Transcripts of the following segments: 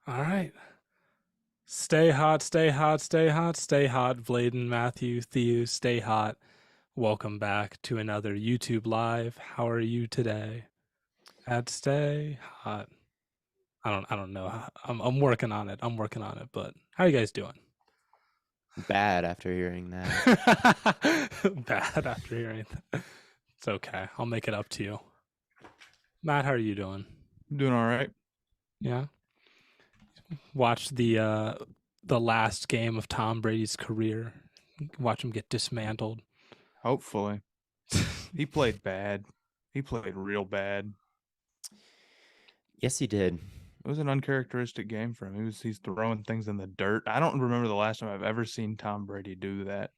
All right. Stay hot, stay hot, stay hot, stay hot. Blaiden, Matthew, Theo, stay hot. Welcome back to another YouTube Live. How are you today? At Stay Hot. I don't know. I'm working on it. I'm working on it, but how are you guys doing? Bad after hearing that. Bad after hearing that. It's okay. I'll make it up to you. Matt, how are you doing? Doing all right. Yeah. Watch the last game of Tom Brady's career. Watch him get dismantled. Hopefully. He played bad. He played real bad. Yes, he did. It was an uncharacteristic game for him. He's throwing things in the dirt. I don't remember the last time I've ever seen Tom Brady do that.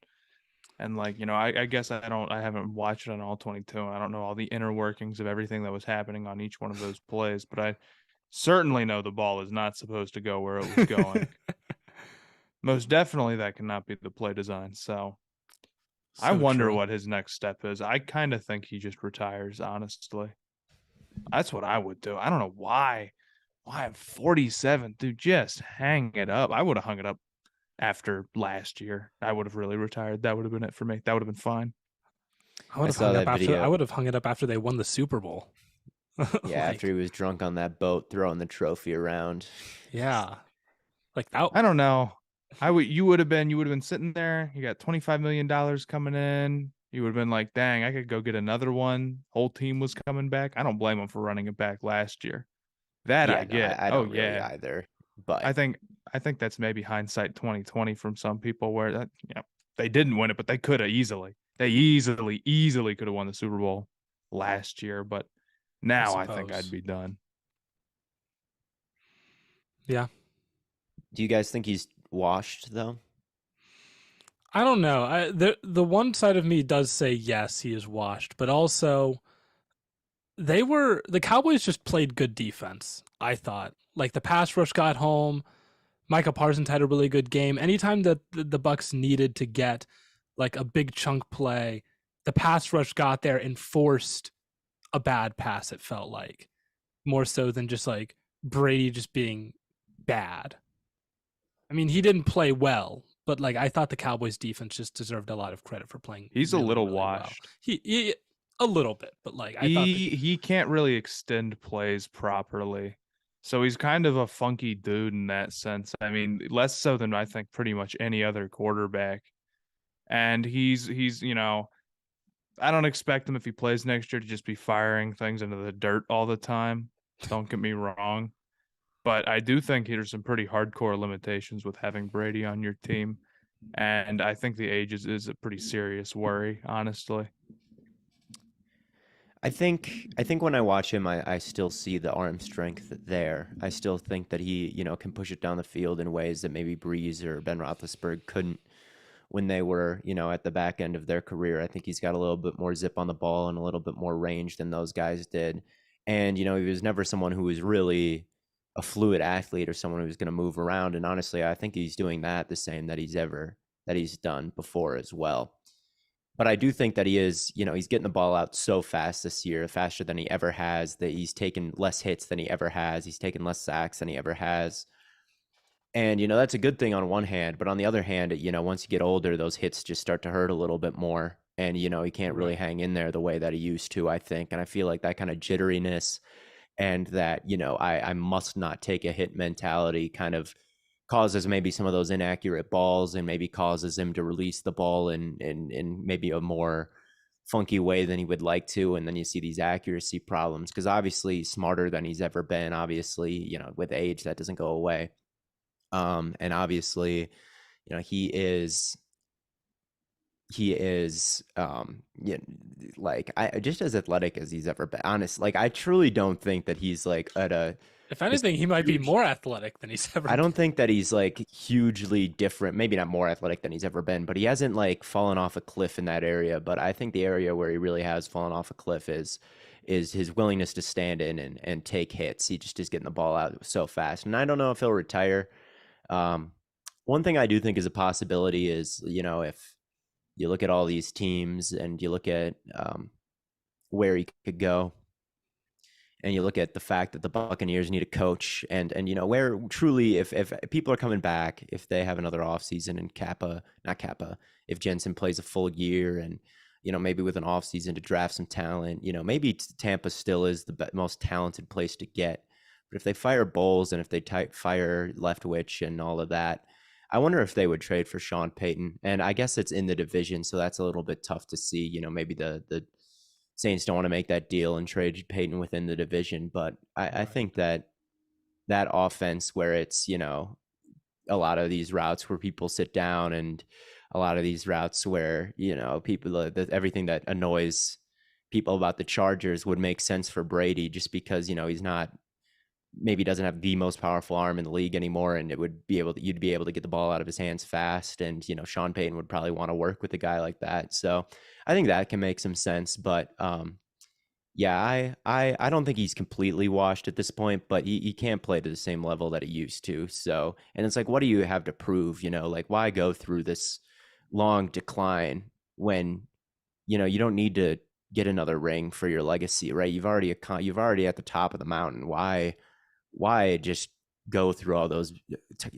And I guess I haven't watched it on all 22. I don't know all the inner workings of everything that was happening on each one of those plays, but I certainly know the ball is not supposed to go where it was going. Most definitely that cannot be the play design. So I So wonder true. what his next step is. I kind of think he just retires, honestly. That's what I would do. I don't know why. Why I'm 47, dude. Just hang it up. I would have hung it up after last year. I would have really retired. That would have been it for me. That would have been fine. I saw that I video. would have hung it up after they won the Super Bowl. Yeah, after Like, he was drunk on that boat throwing the trophy around. yeah. Like that. I don't know. You would have been sitting there. You got $25 million coming in. You would have been like, dang, I could go get another one. Whole team was coming back. I don't blame him for running it back last year. That I Yeah, no, get. I Oh don't really yeah. either. I But think I think that's maybe hindsight 2020 from some people where they didn't win it, but they could have easily. They easily could have won the Super Bowl last year, but I now I think I'd suppose. be done. Yeah. do you guys think he's washed though? I don't know. The one side of me does say yes, he is washed, but also the Cowboys just played good defense. I thought like the pass rush got home. Micah Parsons had a really good game. Anytime that the Bucks needed to get like a big chunk play, the pass rush got there and forced a bad pass. It felt like more so than just like Brady just being bad. I mean, he didn't play well, but like I thought the Cowboys defense just deserved a lot of credit for playing He's a really, little really well. washed. He a little bit, but like I thought that He can't really extend plays properly. So he's kind of a funky dude in that sense. I mean, less so than I think pretty much any other quarterback. And he's I don't expect him if he plays next year to just be firing things into the dirt all the time. Don't get me wrong. But I do think there's some pretty hardcore limitations with having Brady on your team. And I think the age is a pretty serious worry, honestly. I think when I watch him, I still see the arm strength there. I still think that he, can push it down the field in ways that maybe Breeze or Ben Roethlisberger couldn't when they were, at the back end of their career. I think he's got a little bit more zip on the ball and a little bit more range than those guys did. And, he was never someone who was really a fluid athlete or someone who was going to move around. And honestly, I think he's doing that the same that he's done before as well. But I do think that he is, he's getting the ball out so fast this year, faster than he ever has, that he's taken less hits than he ever has. He's taken less sacks than he ever has. And, that's a good thing on one hand. But on the other hand, once you get older, those hits just start to hurt a little bit more. And, he can't really right. hang in there the way that he used to, I think. And I feel like that kind of jitteriness and that, I must not take a hit mentality kind of causes maybe some of those inaccurate balls and maybe causes him to release the ball in maybe a more funky way than he would like to. And then you see these accuracy problems because obviously he's smarter than he's ever been. Obviously, with age, that doesn't go away. And obviously, he is like I just as athletic as he's ever been. Honest, like I truly don't think that he's like at a if just anything, he might be huge. more athletic than he's ever I been. don't think that he's like hugely different. Maybe not more athletic than he's ever been, but he hasn't like fallen off a cliff in that area. But I think the area where he really has fallen off a cliff is his willingness to stand in and take hits. He just is getting the ball out so fast. And I don't know if he'll retire. Um, One thing I do think is a possibility is, if you look at all these teams and you look at where he could go, and you look at the fact that the Buccaneers need a coach, and where truly, if people are coming back, if they have another offseason, and not Kappa, if Jensen plays a full year, and maybe with an offseason to draft some talent, maybe Tampa still is the most talented place to get. But if they fire Bowles, and if they fire Leftwich and all of that, I wonder if they would trade for Sean Payton. And I guess it's in the division, so that's a little bit tough to see. Maybe the Saints don't want to make that deal and trade Payton within the division. But I think that offense, where it's, a lot of these routes where people sit down, and a lot of these routes where, people, everything that annoys people about the Chargers would make sense for Brady, just because, he's not, maybe doesn't have the most powerful arm in the league anymore, and you'd be able to get the ball out of his hands fast. And, Sean Payton would probably want to work with a guy like that. So I think that can make some sense. But yeah, I don't think he's completely washed at this point, but he can't play to the same level that he used to. So, and it's like, what do you have to prove? Like, why go through this long decline when, you don't need to get another ring for your legacy, right? You've already at the top of the mountain. Why just go through all those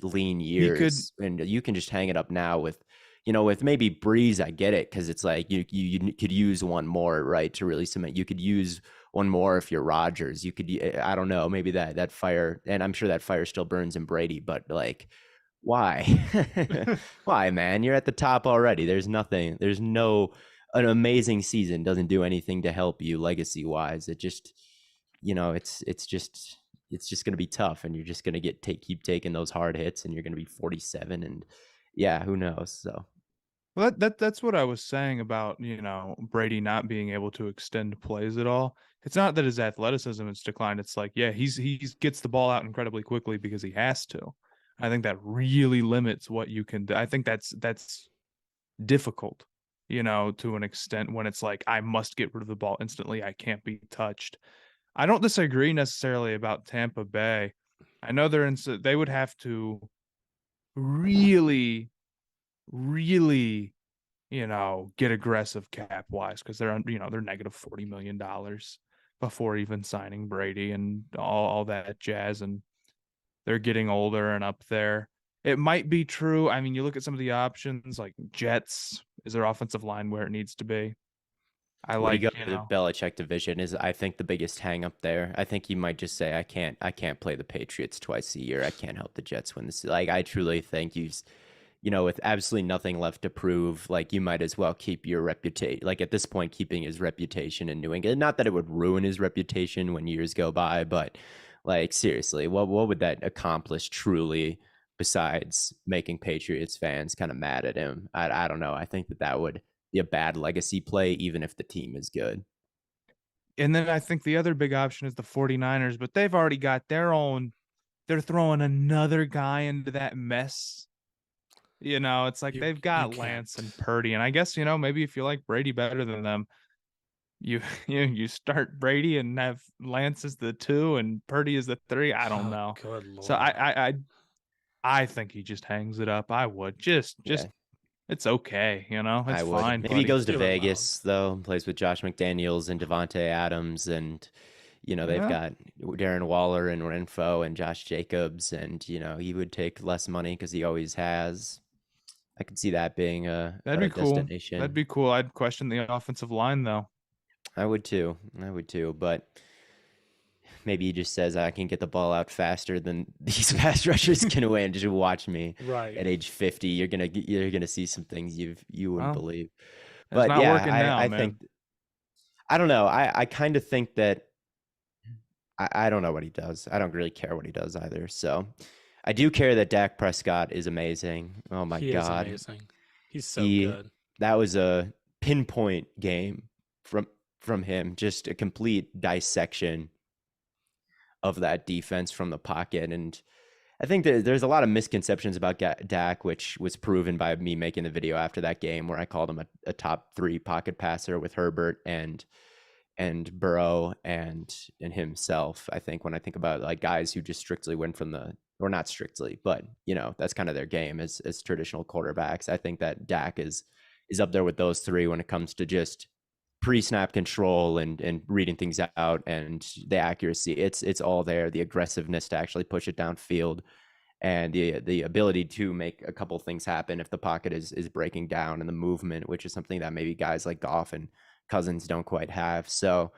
lean He could years, and you can just hang it up now with, with maybe Breeze. I get it, because it's like you could use one more, right, to really cement. You could use one more if you're Rodgers. You could, I don't know, maybe that fire, and I'm sure that fire still burns in Brady, but like, why? Why, man? You're at the top already. There's no, an amazing season doesn't do anything to help you legacy wise. It just, it's just going to be tough, and you're just going to keep taking those hard hits, and you're going to be 47, and yeah, who knows? So Well, that's what I was saying about, Brady not being able to extend plays at all. It's not that his athleticism has declined. It's like, yeah, he gets the ball out incredibly quickly because he has to. I think that really limits what you can do. I think that's difficult, to an extent, when it's like, I must get rid of the ball instantly. I can't be touched. I don't disagree necessarily about Tampa Bay. I know they would have to really, really, get aggressive cap wise, because they're negative $40 million before even signing Brady and all that jazz, and they're getting older and up there. It might be true. I mean, you look at some of the options, like Jets. Is their offensive line where it needs to be? I when you like, go to the Belichick division is, I think, the biggest hang up there. I think you might just say, I can't play the Patriots twice a year. I can't help the Jets win this. Like, I truly think with absolutely nothing left to prove, like, you might as well keep your reputation. Like, at this point, keeping his reputation in New England. Not that it would ruin his reputation when years go by, but like, seriously, what would that accomplish truly, besides making Patriots fans kind of mad at him? I don't know. I think that would be a bad legacy play, even if the team is good. And then I think the other big option is the 49ers, but they've already got their own. They're throwing another guy into that mess. It's like You they've you got can't. Lance and Purdy, and I guess, maybe if you like Brady better than them, you you start Brady and have Lance as the 2 and Purdy as the 3. I don't Oh, know. good So lord. I think he just hangs it up. I would just Yeah, it's okay, it's I would. fine, Maybe he buddy. goes to Do it loud. Vegas though, and plays with Josh McDaniels and Devonte Adams, and they've Yeah, got Darren Waller and Renfro and Josh Jacobs, and he would take less money because he always has. I could see that being that'd a be cool. That'd destination. be cool. I'd question the offensive line though. I would too. I would too. But maybe he just says, I can get the ball out faster than these pass rushers can win. Just watch me. Right. At age 50, you're gonna see some things you wouldn't Well, believe. it's But not yeah, working now, I think, man. I don't know. I kind of think that I don't know what he does. I don't really care what he does either. So I do care that Dak Prescott is amazing. Oh my He is God. amazing. He's so He good. That was a pinpoint game from him. Just a complete dissection of that defense from the pocket. And I think that there's a lot of misconceptions about Dak, which was proven by me making the video after that game where I called him a top 3 pocket passer with Herbert and Burrow and himself. I think when I think about like guys who just strictly win from the, or not strictly, but that's kind of their game as traditional quarterbacks. I think that Dak is up there with those 3 when it comes to just pre-snap control and reading things out and the accuracy. It's all there. The aggressiveness to actually push it downfield and the ability to make a couple things happen if the pocket is breaking down, and the movement, which is something that maybe guys like Goff and Cousins don't quite have. So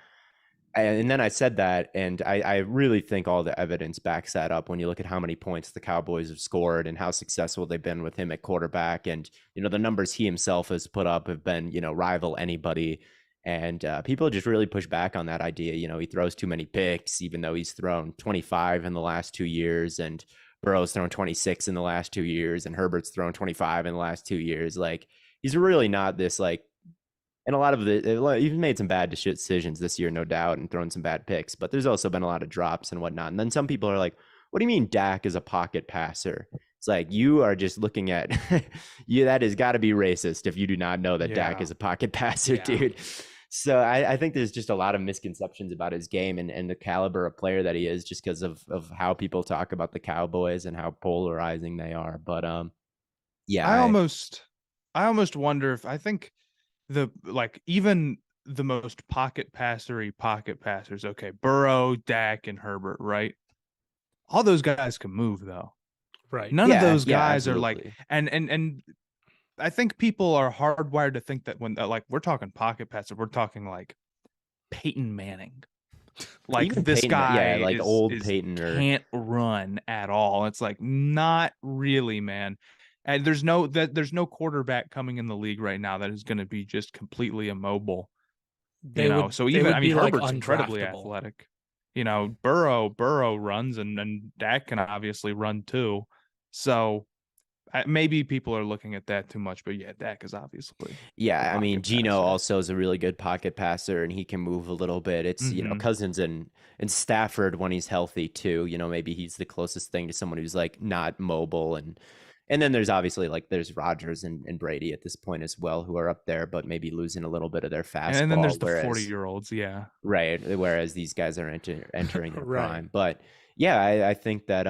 and then I said that, and I really think all the evidence backs that up when you look at how many points the Cowboys have scored and how successful they've been with him at quarterback. And, the numbers he himself has put up have been, rival anybody. And people just really push back on that idea. He throws too many picks, even though he's thrown 25 in the last 2 years, and Burrow's thrown 26 in the last 2 years, and Herbert's thrown 25 in the last 2 years. Like, he's really not this, like, and a lot of he's made some bad decisions this year, no doubt, and thrown some bad picks, but there's also been a lot of drops and whatnot. And then some people are like, what do you mean Dak is a pocket passer? It's like, you are just looking at that has got to be racist if you do not know that Dak is a pocket passer, dude. So I think there's just a lot of misconceptions about his game and the caliber of player that he is, just because of how people talk about the Cowboys and how polarizing they are. But I almost wonder if, I think even the most pocket passers, okay, Burrow, Dak, and Herbert, right? All those guys can move, though. Right. None of those guys absolutely. are like, and I think people are hardwired to think that when we're talking pocket passer, we're talking like Peyton Manning. Like, even this Peyton, guy like old Peyton can't run at all. It's like, not really, man. And there's no quarterback coming in the league right now that is going to be just completely immobile. So even, I mean, Herbert's incredibly athletic. Burrow runs, and Dak can obviously run too. So maybe people are looking at that too much, but yeah, Dak is obviously. Yeah, I mean, Geno also is a really good pocket passer, and he can move a little bit. It's Cousins and Stafford when he's healthy too. Maybe he's the closest thing to someone who's like not mobile, and then there's obviously there's Rodgers and Brady at this point as well, who are up there, but maybe losing a little bit of their fastball. And then there's the 40-year-olds, yeah, right. Whereas these guys are entering their right. prime. But yeah, I think that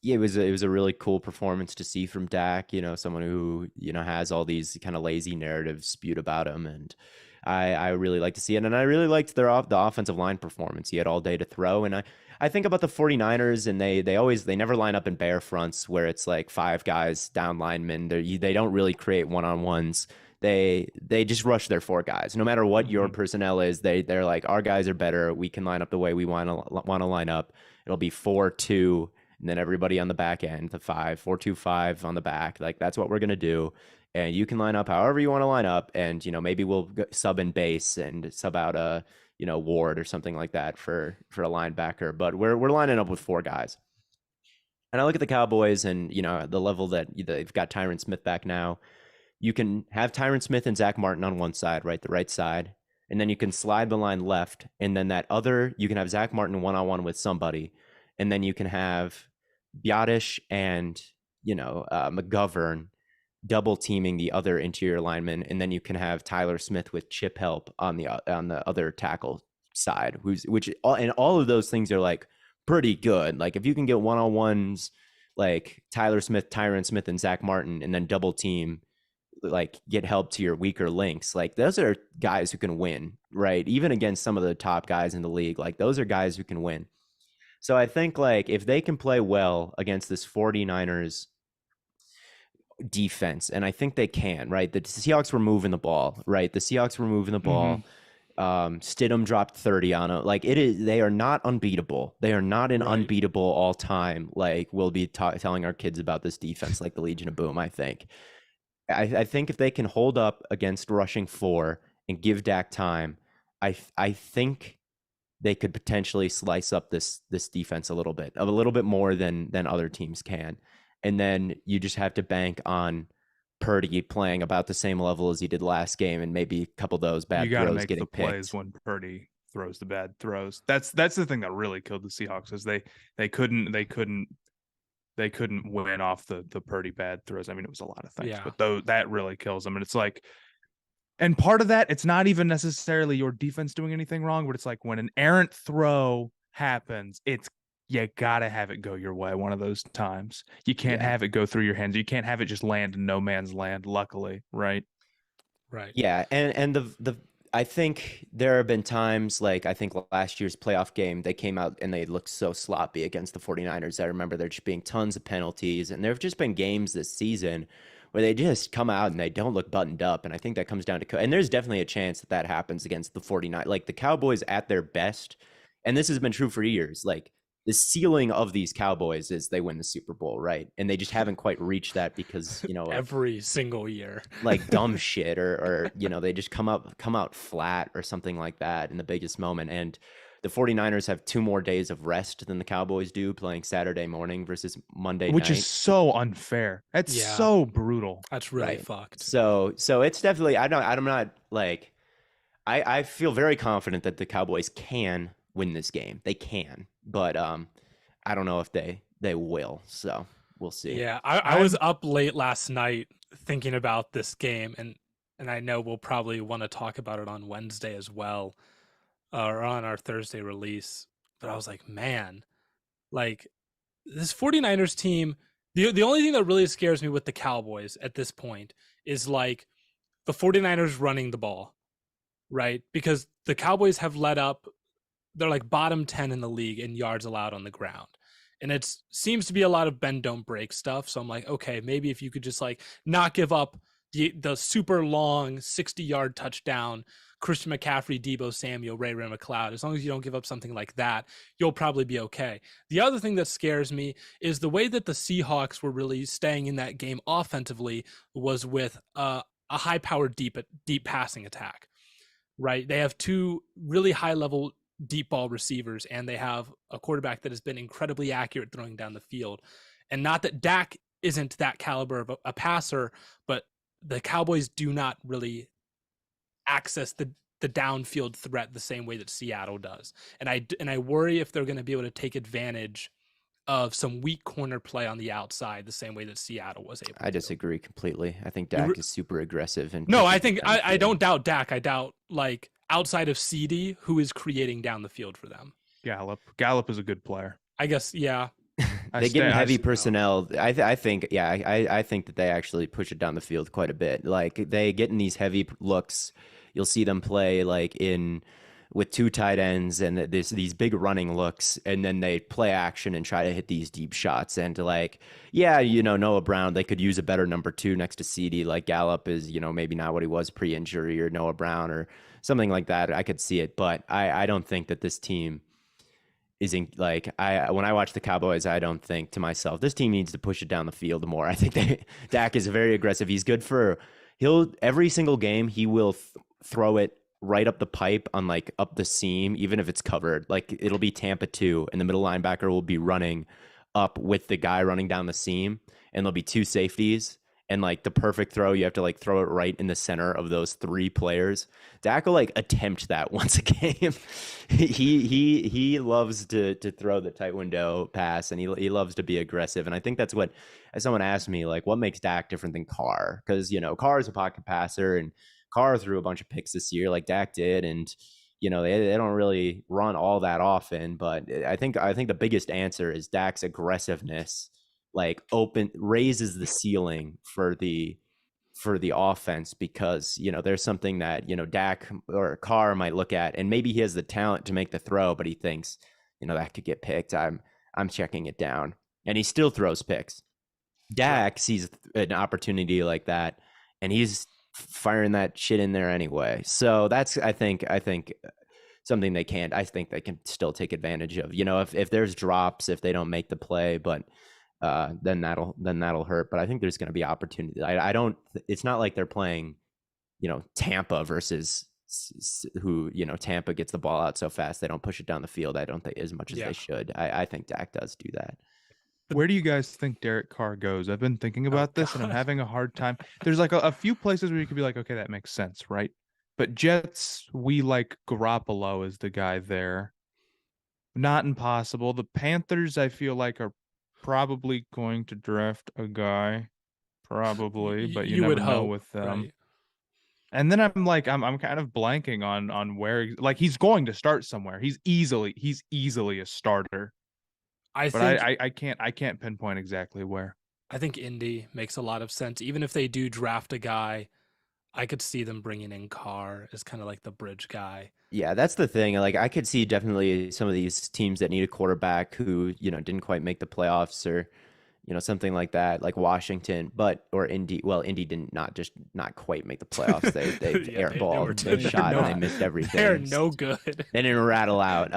yeah, it was a really cool performance to see from Dak, someone who, has all these kind of lazy narratives spewed about him. And I really like to see it. And I really liked the offensive line performance. He had all day to throw. And I think about the 49ers, and they never line up in bear fronts where it's like 5 guys down linemen. They don't really create one-on-ones. They just rush their 4 guys. No matter what your personnel is, they're like, our guys are better. We can line up the way we want to line up. It'll be 4-2. And then everybody on the back end, the 4-2-5 on the back. Like, that's what we're going to do. And you can line up however you want to line up. And, maybe we'll sub in base and sub out a, Ward or something like that for a linebacker. But we're lining up with 4 guys. And I look at the Cowboys and, the level that they've got Tyron Smith back now. You can have Tyron Smith and Zach Martin on one side, right? The right side. And then you can slide the line left. And then you can have Zach Martin one-on-one with somebody. And then you can have Biotish and McGovern double teaming the other interior lineman, and then you can have Tyler Smith with chip help on the other tackle side, and all of those things are like pretty good. Like, if you can get one-on-ones like Tyron Smith, and Zach Martin, and then double team, like, get help to your weaker links, like, those are guys who can win, right? Even against some of the top guys in the league, like, those are guys who can win. So I think, like, if they can play well against this 49ers defense, and I think they can, right? The Seahawks were moving the ball, right? Stidham dropped 30 on it. Like, they are not unbeatable. They are not an unbeatable all time. Like, we'll be telling our kids about this defense like the Legion of Boom, I think. I think if they can hold up against rushing 4 and give Dak time, I think they could potentially slice up this defense a little bit more than other teams can. And then you just have to bank on Purdy playing about the same level as he did last game, and maybe a couple of those bad throws getting picked. Plays when Purdy throws the bad throws. That's the thing that really killed the Seahawks, is they couldn't win off the Purdy bad throws. I mean, it was a lot of things, but that really kills them. And it's like, and part of that, it's not even necessarily your defense doing anything wrong, but it's like, when an errant throw happens, you gotta have it go your way one of those times. You can't have it go through your hands. You can't have it just land in no man's land, luckily, right? Right. Yeah, and I think there have been times like I think last year's playoff game, they came out and they looked so sloppy against the 49ers. I remember there just being tons of penalties. And there have just been games this season where they just come out and they don't look buttoned up. And I think that comes down to, and there's definitely a chance that that happens against the 49ers. Like the Cowboys at their best, and this has been true for years, like the ceiling of these Cowboys is they win the Super Bowl, right? And they just haven't quite reached that because, Every single year. like dumb shit or they just come out flat or something like that in the biggest moment. And the 49ers have 2 more days of rest than the Cowboys do, playing Saturday morning versus Monday Which night. is so unfair. That's Yeah. so brutal. That's really Right. fucked. So it's definitely I'm not like I feel very confident that the Cowboys can win this game. They can, but I don't know if they will. So we'll see. Yeah, I was up late last night thinking about this game, and I know we'll probably want to talk about it on Wednesday as well, or on our Thursday release. But I was like, man, like this 49ers team, the only thing that really scares me with the Cowboys at this point is like the 49ers running the ball, right? Because the Cowboys have let up, they're like bottom 10 in the league in yards allowed on the ground. And it seems to be a lot of bend don't break stuff. So I'm like, okay, maybe if you could just like not give up the super long 60-yard touchdown, Christian McCaffrey, Debo Samuel, Ray McLeod, as long as you don't give up something like that, you'll probably be okay. The other thing that scares me is the way that the Seahawks were really staying in that game offensively was with a high-powered deep passing attack, right? They have 2 really high-level deep ball receivers, and they have a quarterback that has been incredibly accurate throwing down the field. And not that Dak isn't that caliber of a passer, but the Cowboys do not really access the downfield threat the same way that Seattle does. And I worry if they're going to be able to take advantage of some weak corner play on the outside the same way that Seattle was able to. I disagree completely. I think Dak is super aggressive. And no, I think I don't doubt Dak. I doubt like outside of CD, who is creating down the field for them. Gallup is a good player. I guess, yeah. They get in heavy personnel. I think that they actually push it down the field quite a bit. Like they get in these heavy looks. You'll see them play like with 2 tight ends and these big running looks, and then they play action and try to hit these deep shots. And like, Noah Brown, they could use a better number 2 next to CD. Like Gallup is, maybe not what he was pre-injury, or Noah Brown or something like that. I could see it, but I don't think that this team isn't like when I watch the Cowboys, I don't think to myself, this team needs to push it down the field more. I think Dak is very aggressive. He's good every single game he will throw it right up the pipe on like up the seam, even if it's covered. Like it'll be Tampa 2 and the middle linebacker will be running up with the guy running down the seam, and there'll be 2 safeties. And like the perfect throw, you have to like throw it right in the center of those 3 players. Dak will like attempt that once a game. he loves to throw the tight window pass, and he loves to be aggressive. And I think that's what, as someone asked me, like, what makes Dak different than Carr? Because Carr is a pocket passer, and Carr threw a bunch of picks this year, like Dak did, and they don't really run all that often. But I think the biggest answer is Dak's aggressiveness. Like raises the ceiling for the offense, because there's something that Dak or Carr might look at, and maybe he has the talent to make the throw, but he thinks that could get picked. I'm checking it down, and he still throws picks. Dak sees an opportunity like that, and he's firing that shit in there anyway. So that's I think something I think they can still take advantage of. If there's drops, if they don't make the play, but then that'll hurt. But I think there's going to be opportunity. I don't. It's not like they're playing, Tampa versus who Tampa gets the ball out so fast they don't push it down the field. I don't think as much as they should. I think Dak does do that. Where do you guys think Derek Carr goes? I've been thinking about this, and I'm having a hard time. There's like a few places where you could be like, okay, that makes sense, right? But Jets, we like Garoppolo as the guy there. Not impossible. The Panthers, I feel like, are probably going to draft a guy, probably, but you never know with them. Right. And then I'm kind of blanking on where, like, he's going to start somewhere. He's easily a starter. I can't pinpoint exactly where. I think Indy makes a lot of sense, even if they do draft a guy I could see them bringing in Carr as kind of like the bridge guy. Yeah, that's the thing. Like I could see definitely some of these teams that need a quarterback who, didn't quite make the playoffs or, something like that, like Washington, but or Indy. Well, Indy didn't not quite make the playoffs. They Yeah, they were airballed, they they're shot and they no missed they're everything. no good. They didn't rattle out.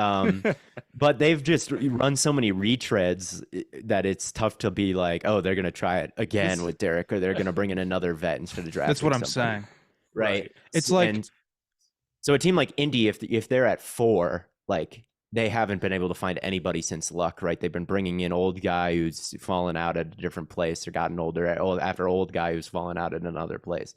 But they've just run so many retreads that it's tough to be like, oh, they're gonna try it again with Derek, or they're gonna bring in another vet instead of drafting. That's what I'm somebody. saying. Right? It's like, And so a team like Indy, if they're at 4, like they haven't been able to find anybody since Luck, right? They've been bringing in old guy who's fallen out at a different place or gotten older after old guy who's fallen out at another place.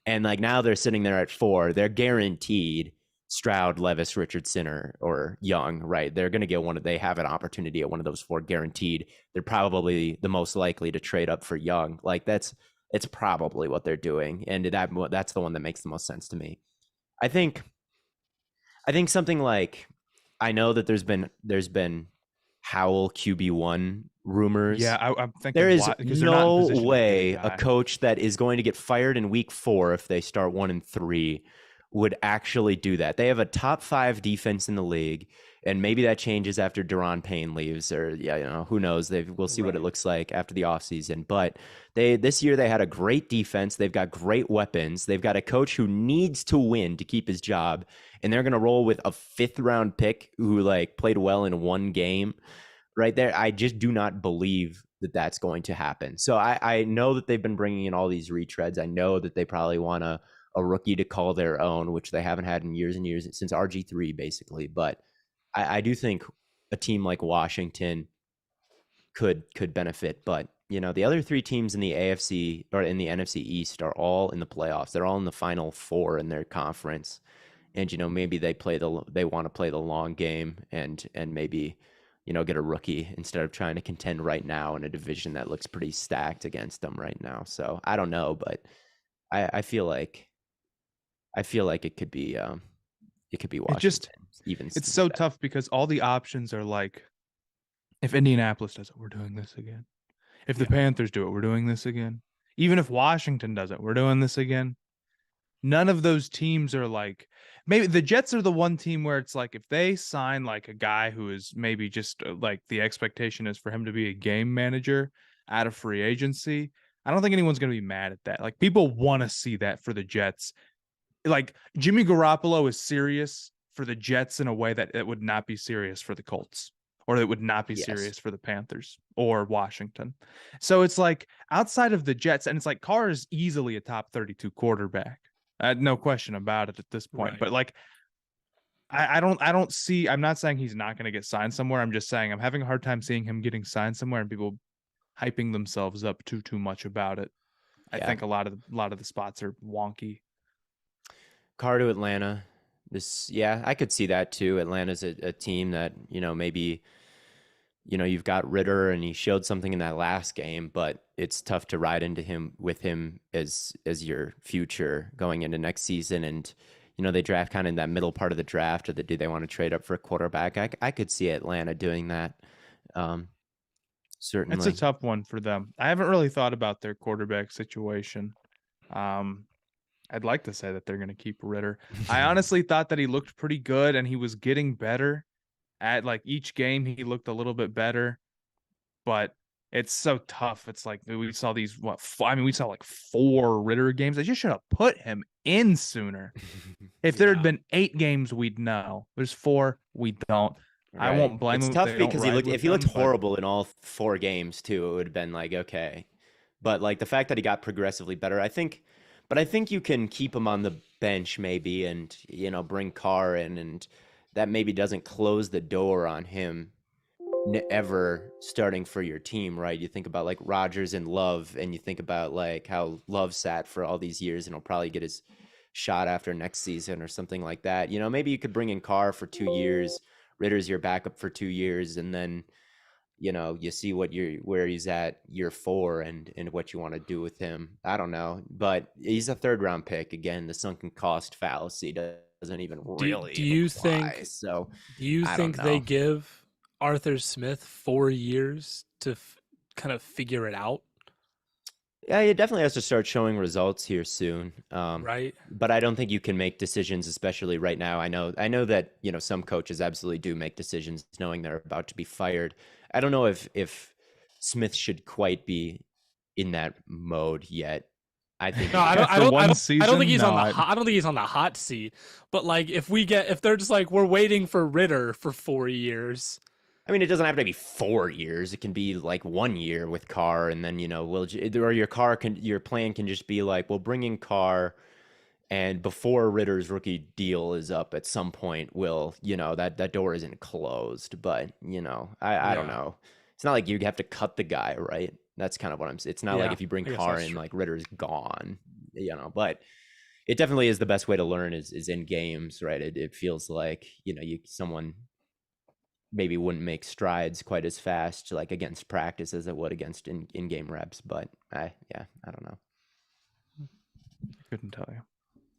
And like now they're sitting there at 4. They're guaranteed Stroud, Levis, Richardson, or Young, right? They're going to get they have an opportunity at one of those 4 guaranteed. They're probably the most likely to trade up for Young. Like it's probably what they're doing. And that's the one that makes the most sense to me. I think something like, I know that there's been Howell QB1 rumors. yeah, I'm thinking There is because they're not in no position to get way a a guy. coach that is going to get fired in week 4 if they start 1-3 would actually do that. They have a top 5 defense in the league, and maybe that changes after Deron Payne leaves, or who knows? We'll see what it Right. looks like after the offseason. But this year they had a great defense. They've got great weapons. They've got a coach who needs to win to keep his job, and they're going to roll with a 5th round pick who like played well in one game. Right there, I just do not believe that that's going to happen. So I know that they've been bringing in all these retreads. I know that they probably want a rookie to call their own, which they haven't had in years and years, since RG3 basically. But I do think a team like Washington could benefit. But the other 3 teams in the AFC or in the NFC East are all in the playoffs. They're all in the final 4 in their conference, and maybe they want to play the long game and maybe get a rookie instead of trying to contend right now in a division that looks pretty stacked against them right now. So I don't know, but I feel like it could be Washington. It's so tough because all the options are like, if Indianapolis does it, we're doing this again. If the Panthers do it, we're doing this again. Even if Washington does it, we're doing this again. None of those teams are like, maybe the Jets are the one team where it's like, if they sign like a guy who is maybe just like the expectation is for him to be a game manager out of free agency, I don't think anyone's going to be mad at that. Like, people want to see that for the Jets. Like, Jimmy Garoppolo is serious for the Jets in a way that it would not be serious for the Colts, or it would not be serious for the Panthers or Washington. So it's like, outside of the Jets, and it's like, Carr is easily a top 32 quarterback. No question about it at this point. Right. But like, I don't see. I'm not saying he's not going to get signed somewhere. I'm just saying I'm having a hard time seeing him getting signed somewhere and people hyping themselves up too much about it. I think a lot of the spots are wonky. Carr to Atlanta. I could see that too. Atlanta's a team that maybe you've got Ritter and he showed something in that last game, but it's tough to ride into him as your future going into next season. And they draft kind of in that middle part of the draft, or do they want to trade up for a quarterback? I could see Atlanta doing that. Certainly, it's a tough one for them. I haven't really thought about their quarterback situation. I'd like to say that they're going to keep Ritter. I honestly thought that he looked pretty good and he was getting better at like each game. He looked a little bit better, but it's so tough. It's like we saw we saw like 4 Ritter games. They just should have put him in sooner. If there had been 8 games, we'd know. There's 4, we don't. Right. I won't blame him. It's tough because if he looked horrible in all 4 games too, it would have been like, okay. But like the fact that he got progressively better, I think you can keep him on the bench maybe, and bring Carr in, and that maybe doesn't close the door on him ever starting for your team, right? You think about like Rodgers and Love, and you think about like how Love sat for all these years, and he'll probably get his shot after next season or something like that. Maybe you could bring in Carr for 2 years, Ritter's your backup for 2 years, and then you see where he's at year 4 and what you want to do with him. I don't know, but he's a 3rd round pick. Again, the sunken cost fallacy doesn't even really do you apply. think So do you think they give Arthur Smith 4 years to kind of figure it out? Yeah, he definitely has to start showing results here soon. right? But I don't think you can make decisions, especially right now. I know that, some coaches absolutely do make decisions knowing they're about to be fired. I don't know if Smith should quite be in that mode yet. I think No, he should. After one I don't think season, he's no, on the hot, I don't think he's on the hot seat. But like, if they're just like we're waiting for Ritter for 4 years. I mean, it doesn't have to be 4 years. It can be like 1 year with Carr, and then or your plan can just be like, we'll bring in Carr, and before Ritter's rookie deal is up at some point, that door isn't closed. But I don't Yeah, know. It's not like you have to cut the guy, right? That's kind of what I'm saying. It's not like yeah, if you bring I guess Carr that's in, true. like Ritter's gone, But it definitely is the best way to learn is in games, right? It feels like someone maybe wouldn't make strides quite as fast like against practice as it would against in-game reps. But I don't know. I couldn't tell you.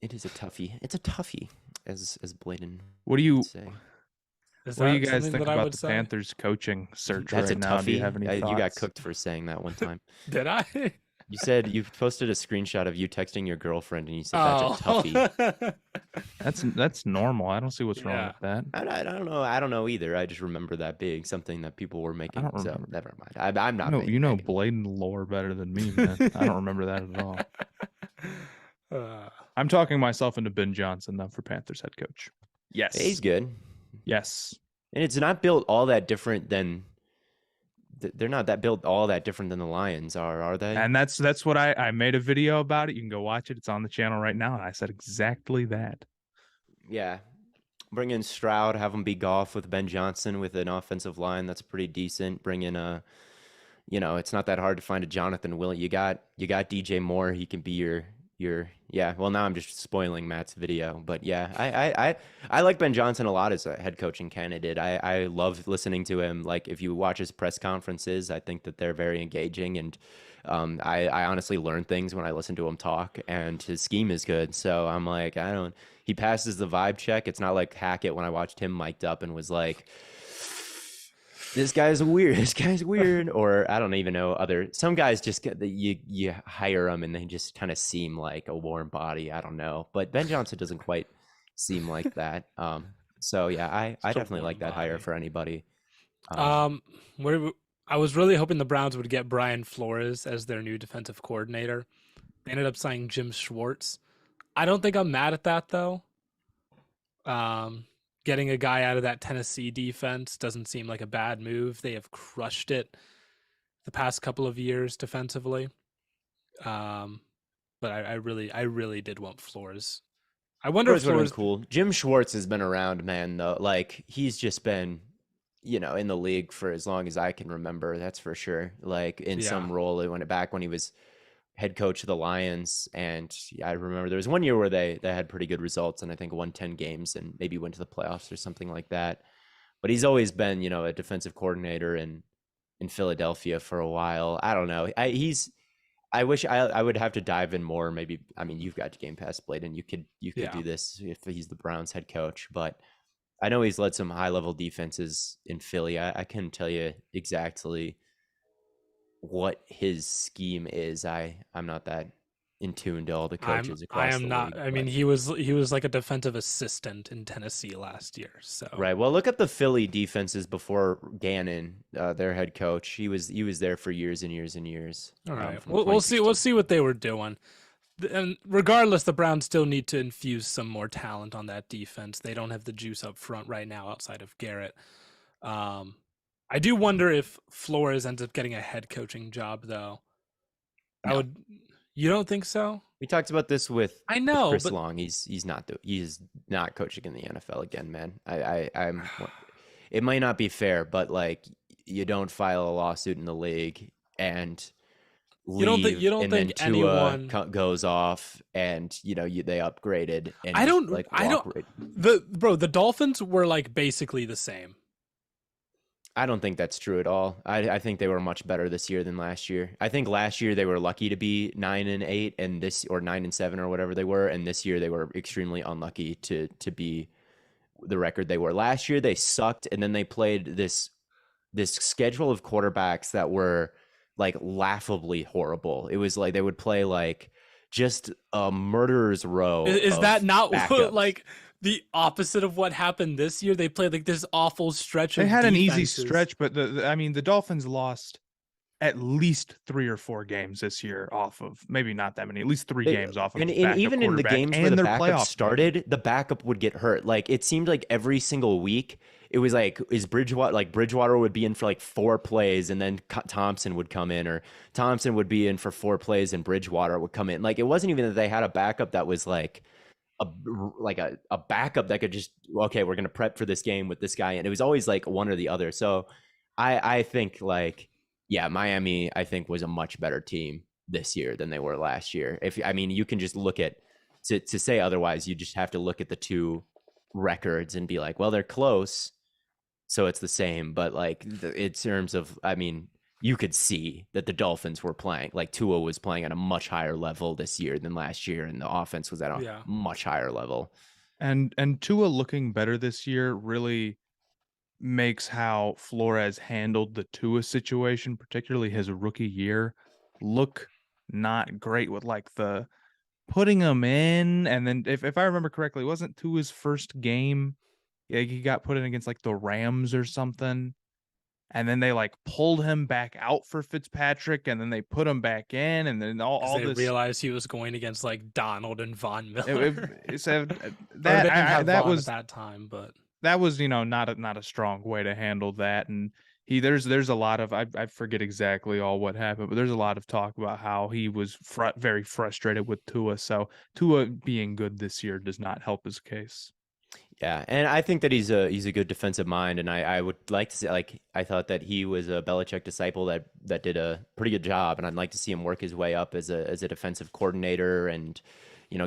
It is a toughie. It's a toughie, as Blaiden What do would you say. Is what do you that guys something think that I about would the say? Panthers coaching search That's a right now? Do you toughie. have any You got thoughts? cooked for saying that one time. Did I? You said you posted a screenshot of you texting your girlfriend, and you said that's a Oh, toughie. That's normal. I don't see what's wrong yeah. with that. I don't know. I don't know either. I just remember that being something that people were I making. don't So remember. never mind. I'm You not know, you making know any. Bladen lore better than me, man. I don't remember that at all. Uh, I'm talking myself into Ben Johnson though for Panthers head coach. He's Yes. good, Yes. and it's not built all that different than. They're not that built all that different than the Lions are they? And that's what I made a video about it. You can go watch it. It's on the channel right now. And I said exactly that. Yeah. Bring in Stroud, have him be Goff with Ben Johnson with an offensive line that's pretty decent. Bring in it's not that hard to find a Jonathan Will. You got DJ Moore. He can be your yeah. Well, now I'm just spoiling Matt's video, but yeah, I like Ben Johnson a lot as a head coaching candidate. I love listening to him. Like if you watch his press conferences, I think that they're very engaging, and I honestly learn things when I listen to him talk, and his scheme is good. So I'm like, I don't. He passes the vibe check. It's not like Hackett when I watched him mic'd up and was like, this guy's weird. This guy's weird. Or I don't even know some guys just get you hire them and they just kind of seem like a warm body. I don't know. But Ben Johnson doesn't quite seem like that. So yeah, I Just a definitely warm like that hire body. for anybody. um, where I was really hoping the Browns would get Brian Flores as their new defensive coordinator. They ended up signing Jim Schwartz. I don't think I'm mad at that though. Getting a guy out of that Tennessee defense doesn't seem like a bad move. They have crushed it the past couple of years defensively. Um, but I really did want Flores. I wonder if Flores would have been Flores, cool. Jim Schwartz has been around, man, though. Like he's just been, in the league for as long as I can remember. That's for sure. Like in yeah, some role, when he was head coach of the Lions, and I remember there was one year where they had pretty good results, and I think won 10 games and maybe went to the playoffs or something like that. But he's always been, a defensive coordinator in Philadelphia for a while. I don't know. I wish I would have to dive in more. Maybe I mean you've got Game Pass, Blaiden. You could yeah. do this if he's the Browns head coach, but I know he's led some high level defenses in Philly. I couldn't tell you exactly what his scheme is. I'm not that in tune to all the coaches I across am the not. league. I mean, But he was like a defensive assistant in Tennessee last year. So right, well, look up the Philly defenses before Gannon, their head coach. He was there for years and years and years. all right, From we'll see. We'll 2016. see what they were doing. And regardless, the Browns still need to infuse some more talent on that defense. They don't have the juice up front right now outside of Garrett. Um, I do wonder if Flores ends up getting a head coaching job, though. I No, would. You don't think so? we talked about this with I know, Chris but Long. He's not coaching in the NFL again, man. I'm. It might not be fair, but like you don't file a lawsuit in the league and you leave, don't and then think anyone. goes off, and they upgraded and I just don't. like I walk don't. right. The Dolphins were like basically the same. I don't think that's true at all. I think they were much better this year than last year. I think last year they were lucky to be 9-8, and this or 9-7 or whatever they were, and this year they were extremely unlucky to be the record they were. Last year they sucked, and then they played this schedule of quarterbacks that were like laughably horrible. It was like they would play like just a murderer's row Is that of not backups. like the opposite of what happened this year? They played like this awful stretch They of had an easy defenses. stretch, but I mean, the Dolphins lost at least 3 or 4 games this year off of, maybe not that many, at least 3 games off of And, a and backup even in the quarterback games where and the their backup playoff team. started, the backup would get hurt. Like it seemed like every single week, it was like Bridgewater would be in for like 4 plays, and then Thompson would come in, or Thompson would be in for 4 plays, and Bridgewater would come in. Like it wasn't even that they had a backup that was like a backup that could just, okay, we're gonna prep for this game with this guy, and it was always like one or the other. So I think like, yeah, Miami I think was a much better team this year than they were last year. If I mean, you can just look at, to say otherwise, you just have to look at the 2 records and be like, well, they're close, so it's the same. But like in terms of, I mean, you could see that the Dolphins were playing, like Tua was playing at a much higher level this year than last year, and the offense was at a Yeah. much higher level. And Tua looking better this year really makes how Flores handled the Tua situation, particularly his rookie year, look not great, with like the putting him in. And then if I remember correctly, wasn't Tua's first game, yeah, he got put in against like the Rams or something, and then they like pulled him back out for Fitzpatrick, and then they put him back in, and then Because all they this. realized he was going against like Donald and Von It, it, Miller. it said Or they that didn't have that Von at was that time, but not a strong way to handle that. And there's a lot of, I forget exactly all what happened, but there's a lot of talk about how he was very frustrated with Tua. So Tua being good this year does not help his case. Yeah, and I think that he's a good defensive mind, and I would like to say, like, I thought that he was a Belichick disciple that did a pretty good job, and I'd like to see him work his way up as a defensive coordinator, and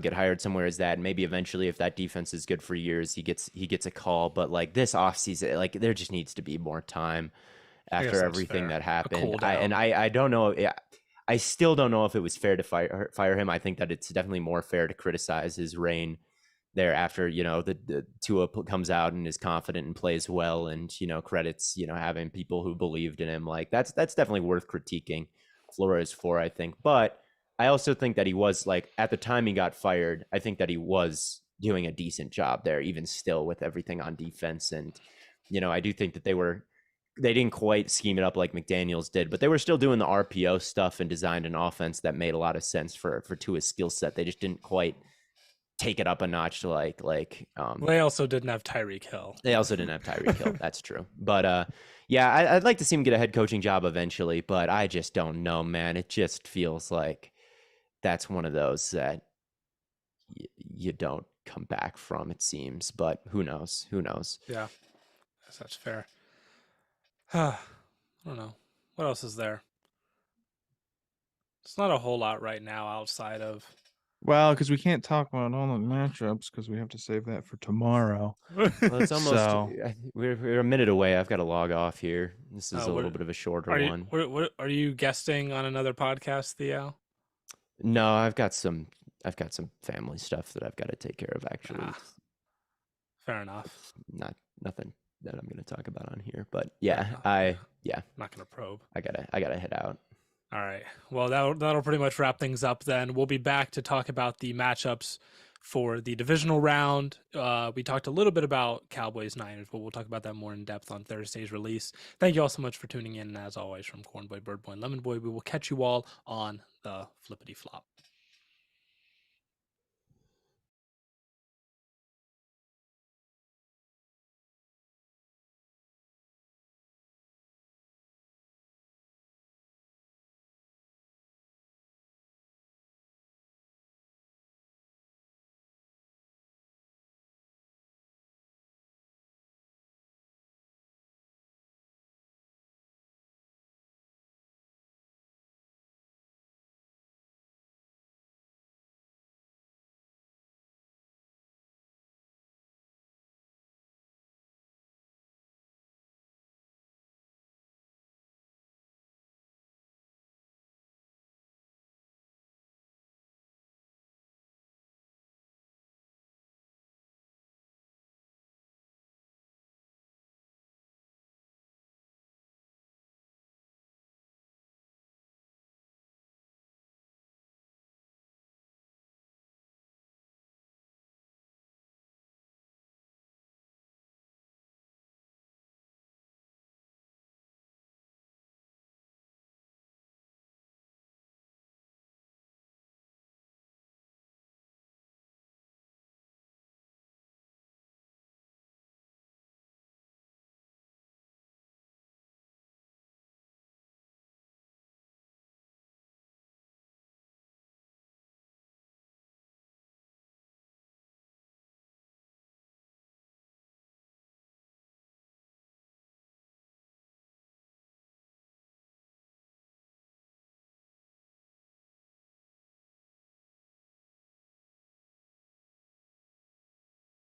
get hired somewhere as that, and maybe eventually, if that defense is good for years, he gets a call. But like this offseason, like there just needs to be more time I guess after that's everything fair. that A happened. cool down. I don't know. Yeah, I still don't know if it was fair to fire him. I think that it's definitely more fair to criticize his reign there after, the Tua comes out and is confident and plays well, and credits having people who believed in him. Like that's definitely worth critiquing Flores for, I think. But I also think that he was, like, at the time he got fired, I think that he was doing a decent job there, even still, with everything on defense. And I do think that they didn't quite scheme it up like McDaniels did, but they were still doing the RPO stuff and designed an offense that made a lot of sense for Tua's skill set. They just didn't quite take it up a notch to They also didn't have Tyreek Hill. they also didn't have Tyreek Hill. That's true. But yeah, I'd like to see him get a head coaching job eventually, but I just don't know, man. It just feels like that's one of those that you don't come back from, it seems. But who knows? Who knows? Yeah, I guess that's fair. I don't know. What else is there? It's not a whole lot right now outside of. Well, because we can't talk about all the matchups because we have to save that for tomorrow. Well, it's almost So we're a minute away. I've got to log off here. This is a little what bit of a shorter are you? one. What are you guesting on another podcast, Theo? No, I've got some family stuff that I've got to take care of, actually. Ah, fair enough. Nothing that I'm going to talk about on here, but Fair yeah, enough. I'm not gonna probe. I gotta head out. All right. Well, that'll pretty much wrap things up then. We'll be back to talk about the matchups for the divisional round. We talked a little bit about Cowboys Niners, but we'll talk about that more in depth on Thursday's release. Thank you all so much for tuning in. And as always, from Corn Boy, Bird Boy, and Lemon Boy, we will catch you all on the flippity flop.